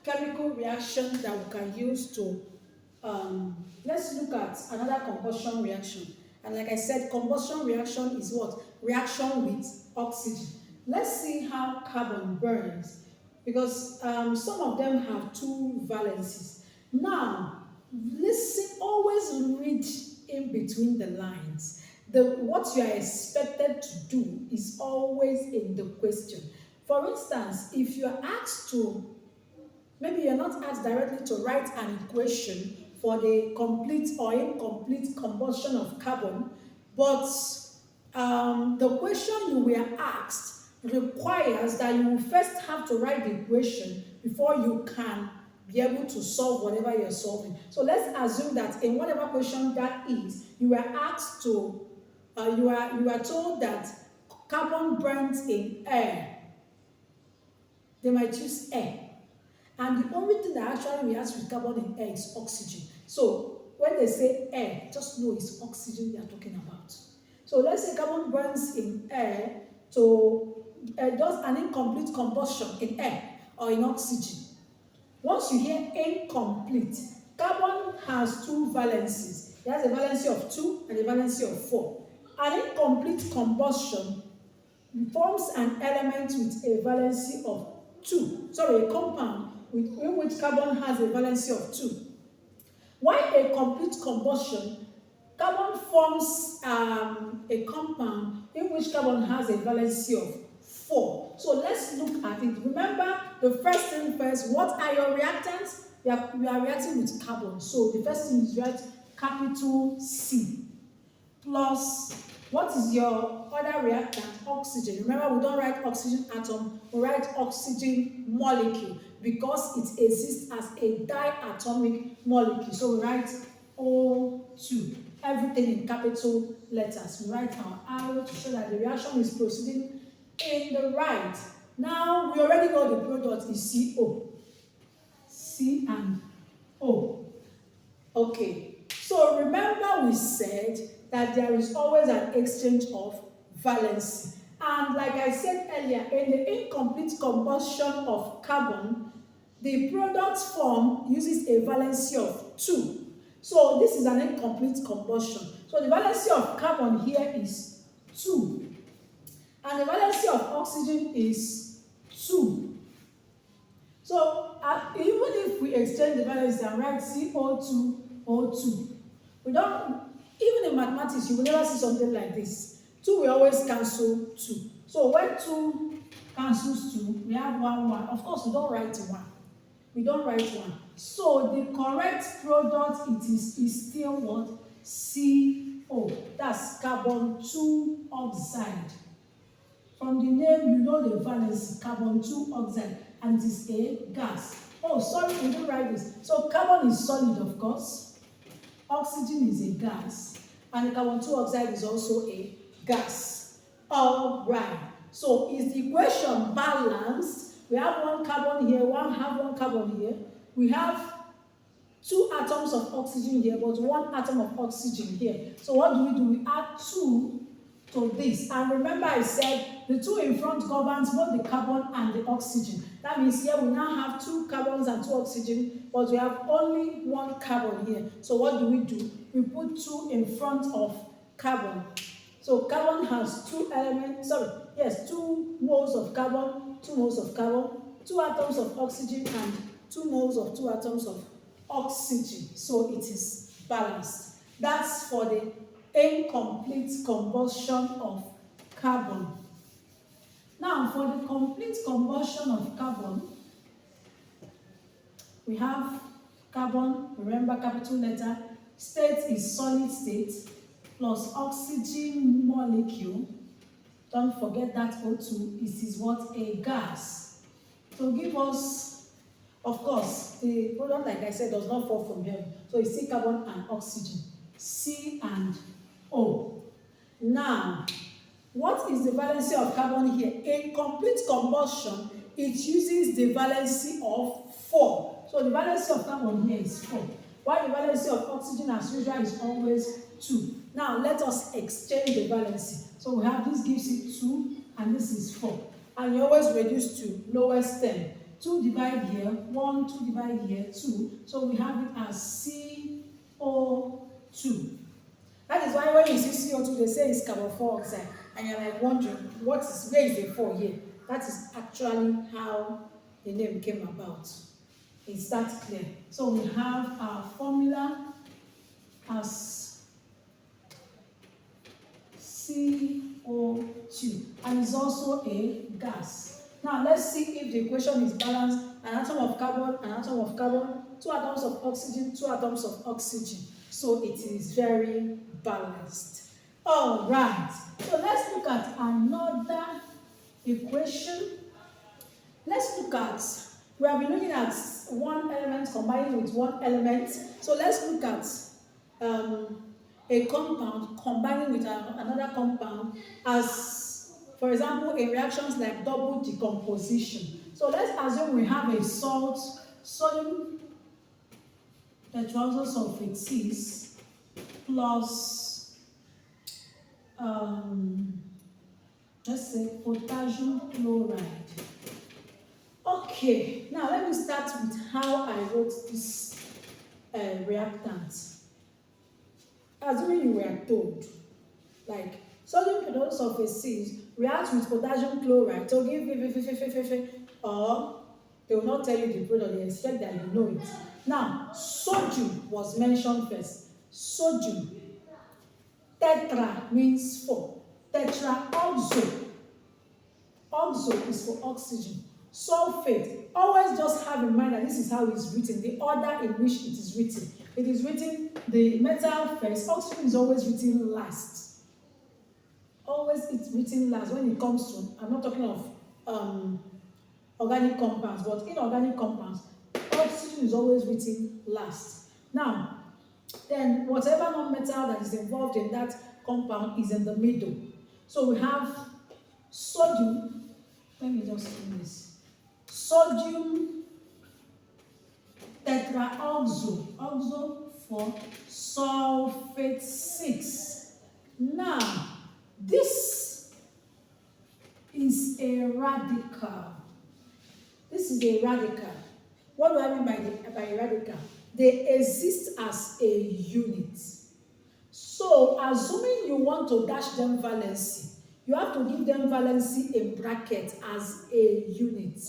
chemical reaction that we can use to, let's look at another combustion reaction. And like I said, combustion reaction is what? Reaction with oxygen. Let's see how carbon burns, because some of them have two valencies. Now, listen, always read in between the lines. What you are expected to do is always in the question. For instance, if you are asked to, maybe you're not asked directly to write an equation for the complete or incomplete combustion of carbon, but the question you were asked requires that you will first have to write the equation before you can be able to solve whatever you're solving. So let's assume that in whatever question that is, you were asked to, you are told that carbon burns in air. They might use air. And the only thing that actually reacts with carbon in air is oxygen. So when they say air, just know it's oxygen they are talking about. So let's say carbon burns in air to does an incomplete combustion in air or in oxygen. Once you hear incomplete, carbon has two valencies. It has a valency of 2 and a valency of 4. An incomplete combustion forms an element with a valency of 2. Sorry, a compound in which carbon has a valency of 2. While a complete combustion, carbon forms a compound in which carbon has a valency of 4. So let's look at it. Remember, the first thing first, what are your reactants? We are reacting with carbon. So the first thing is write capital C plus, what is your other reactant? Oxygen. Remember, we don't write oxygen atom, we write oxygen molecule because it exists as a diatomic molecule. So we write O2. Everything in capital letters. We write our arrow to show that the reaction is proceeding in the right. Now, we already know the product is CO. C and O. Okay. So remember we said that there is always an exchange of valency. And like I said earlier, in the incomplete combustion of carbon, the product form uses a valency of 2. So this is an incomplete combustion. So the valency of carbon here is 2. And the valency of oxygen is 2. So even if we exchange the valency and write CO2, O2, we don't, even in mathematics, you will never see something like this. 2 will always cancel 2. So when 2 cancels 2, we have 1, 1. Of course, we don't write 1. We don't write 1. So the correct product is still what? CO. That's carbon 2 oxide. From the name, you know the valence, carbon 2 oxide, and it is a gas. Oh, sorry, we didn't write this. So carbon is solid, of course. Oxygen is a gas, and the carbon 2 oxide is also a gas. All right. So is the equation balanced? We have one carbon here, one carbon here. We have 2 atoms of oxygen here, but 1 atom of oxygen here. So what do? We add 2 to this. And remember I said the 2 in front governs both the carbon and the oxygen. That means here we now have 2 carbons and 2 oxygen, but we have only 1 carbon here. So what do? We put 2 in front of carbon. So carbon has 2 elements, 2 moles of carbon, 2 moles of carbon, 2 atoms of oxygen, and 2 moles of 2 atoms of oxygen. So it is balanced. That's for the incomplete combustion of carbon. Now, for the complete combustion of carbon, we have carbon, remember capital letter, state is solid state, plus oxygen molecule. Don't forget that O2, it is what? A gas. To give us, of course, the product, like I said, does not fall from heaven. So it's C carbon and oxygen, C and O. Now, what is the valency of carbon here? In complete combustion, it uses the valency of 4. So the valency of carbon here is 4. While the valency of oxygen, as usual, is always 2. Now, let us exchange the valency. So we have this gives it 2, and this is 4. And you always reduce to lowest term. 2 divide here, 1, 2 divide here, 2. So we have it as CO2. That is why when you see CO2, they say it's carbon dioxide, and you're like wondering, where is the 4 here? That is actually how the name came about. Is that clear? So we have our formula as CO2, and it's also a gas. Now let's see if the equation is balanced. An atom of carbon, 2 atoms of oxygen, 2 atoms of oxygen. So it is very balanced. All right. So let's look at another equation. Let's look at, we have been looking at one element combining with one element. So let's look at a compound combining with another compound, as for example in reactions like double decomposition. So let's assume we have a sodium tetraoxosulfate 6 plus let's say potassium chloride. Okay, now let me start with how I wrote this reactant. Assuming you were told, like sodium tetraoxosulfate 6 reacts with potassium chloride to give, or they will not tell you the product, they expect that you know it. Now, sodium was mentioned first. Sodium. Tetra means 4. Tetraoxo. Oxo is for oxygen. Sulfate. Always just have in mind that this is how it's written, the order in which it is written. It is written the metal first. Oxygen is always written last. Always it's written last when it comes to, I'm not talking of organic compounds, but inorganic compounds, oxygen is always written last. Now, then whatever non-metal that is involved in that compound is in the middle. So we have sodium, let me just do this. Sodium tetraoxo, oxo for sulfate 6. Now, this is a radical. This is a radical. What do I mean by a radical? They exist as a unit. So, assuming you want to dash them valency, you have to give them valency in bracket as a unit.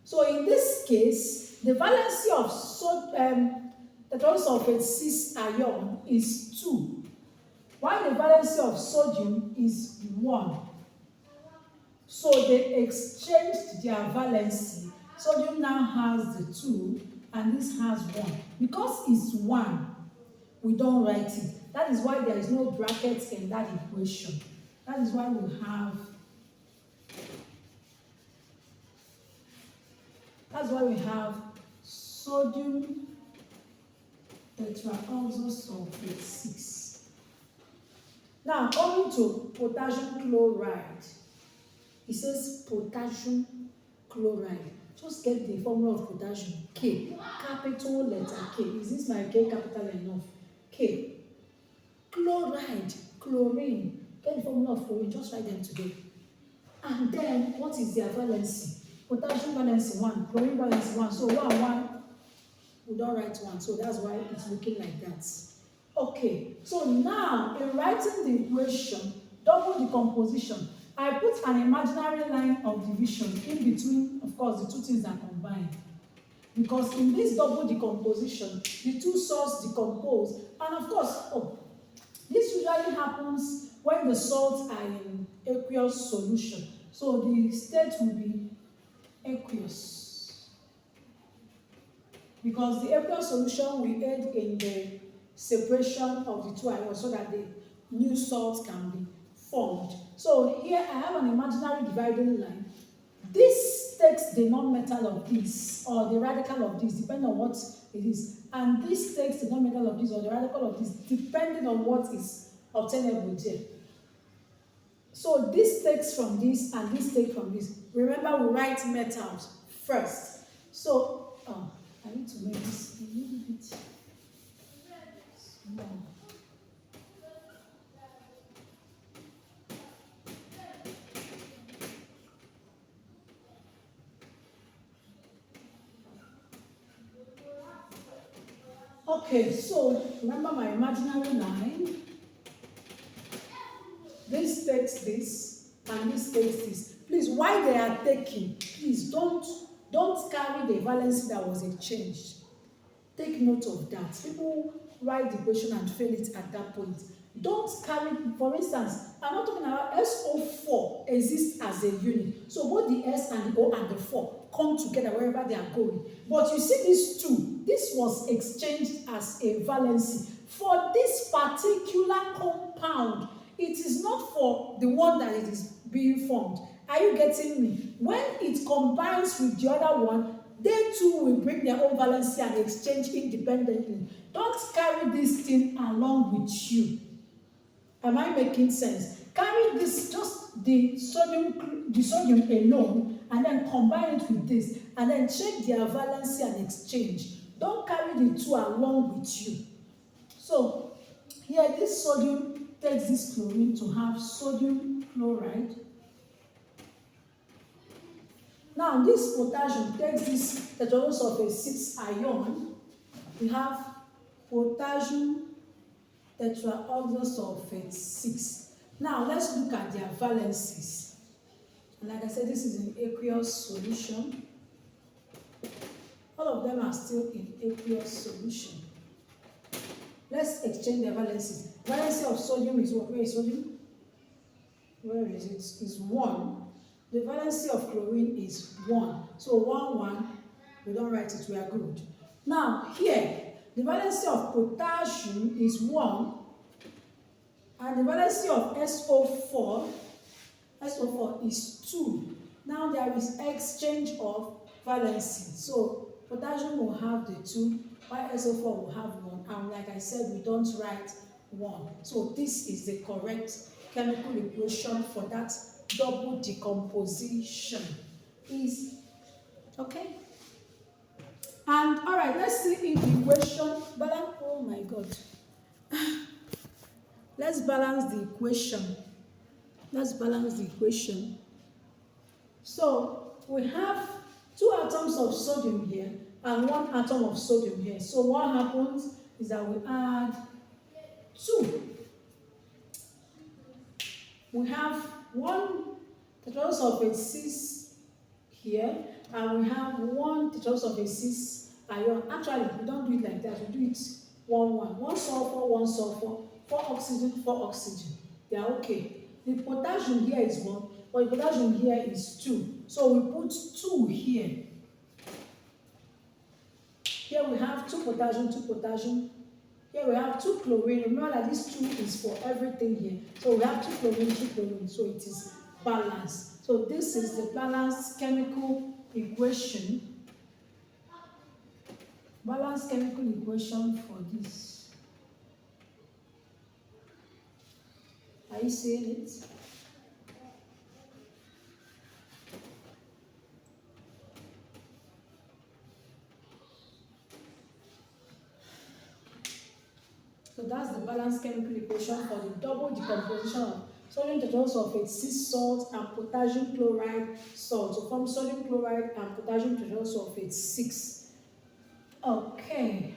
So, in this case, the valency of tetraoxosulfate 6 ion is 2, while the valency of sodium is 1. So they exchanged their valency. Sodium now has the 2 and this has 1. Because it's 1, we don't write it. That is why there is no brackets in that equation. That is why we have, sodium tetraoxosulfate 6. Now coming to potassium chloride. It says potassium chloride. Just get the formula of potassium. K. Capital letter K. Is this my K capital enough? K. Chloride. Chlorine. Get the formula of chlorine. Just write them together. And then, what is their valency? Potassium valency 1. Chlorine valency 1. So 1, 1. We don't write 1. So that's why it's looking like that. Okay. So now, in writing the equation, double decomposition, I put an imaginary line of division in between, of course, the two things are combined. Because in this double decomposition, the two salts decompose. And of course, this usually happens when the salts are in aqueous solution. So the state will be aqueous. Because the aqueous solution will aid in the separation of the two ions so that the new salts can be formed. So here I have an imaginary dividing line. This takes the non-metal of this or the radical of this, depending on what it is. And this takes the non-metal of this or the radical of this, depending on what is obtainable there. So this takes from this and this takes from this. Remember, we write metals first. So I need to make this a little bit small. Okay, so remember my imaginary line. This takes this, and this takes this. Please, while they are taking, please don't carry the valency that was exchanged. Take note of that. People write the question and fail it at that point. Don't carry, for instance, I'm not talking about SO4 exists as a unit. So both the S and the O and the 4 come together wherever they are going. But you see these two, this was exchanged as a valency. For this particular compound, it is not for the one that it is being formed. Are you getting me? When it combines with the other one, they too will bring their own valency and exchange independently. Don't carry this thing along with you. Am I making sense? Carry this, just the sodium alone, and then combine it with this, and then check their valency and exchange. Don't carry the two along with you. So here, this sodium takes this chlorine to have sodium chloride. Now this potassium takes this tetraoxide 6 ion. We have potassium tetraoxosulfate 6. Now let's look at their valencies. And like I said, this is an aqueous solution. All of them are still in aqueous solution. Let's exchange their valencies. Valency of sodium is what? Where is sodium? Where is it? Is 1. The valency of chlorine is 1. So 1, 1. We don't write it. We are good. Now here, the valency of potassium is 1, and the valency of SO4 is 2. Now there is exchange of valency. So potassium will have the 2, while SO4 will have 1. And like I said, we don't write 1. So this is the correct chemical equation for that double decomposition. Is okay? And all right, let's see if the equation balance. Oh my God. Let's balance the equation. Let's balance the equation. So we have 2 atoms of sodium here and 1 atom of sodium here. So what happens is that we add 2. We have 1 tetraoxosulfate 6 here, and we have 1 tetraoxosulfate 6 ion. Actually, we don't do it like that. We do it 1, 1. 1 sulfur, 1 sulfur, 4 oxygen, 4 oxygen. They are okay. The potassium here is 1, but the potassium here is 2. So we put 2 here. Here we have 2 potassium, 2 potassium. Here we have 2 chlorine. Remember that this 2 is for everything here. So we have 2 chlorine, 2 chlorine. So it is balanced. So this is the balanced chemical equation. Balanced chemical equation for this. Are you seeing it? So that's the balanced chemical equation for the double decomposition of sodium tetraoxosulfate 6 salt and potassium chloride salt. So from sodium chloride and potassium tetraoxosulfate 6. Okay.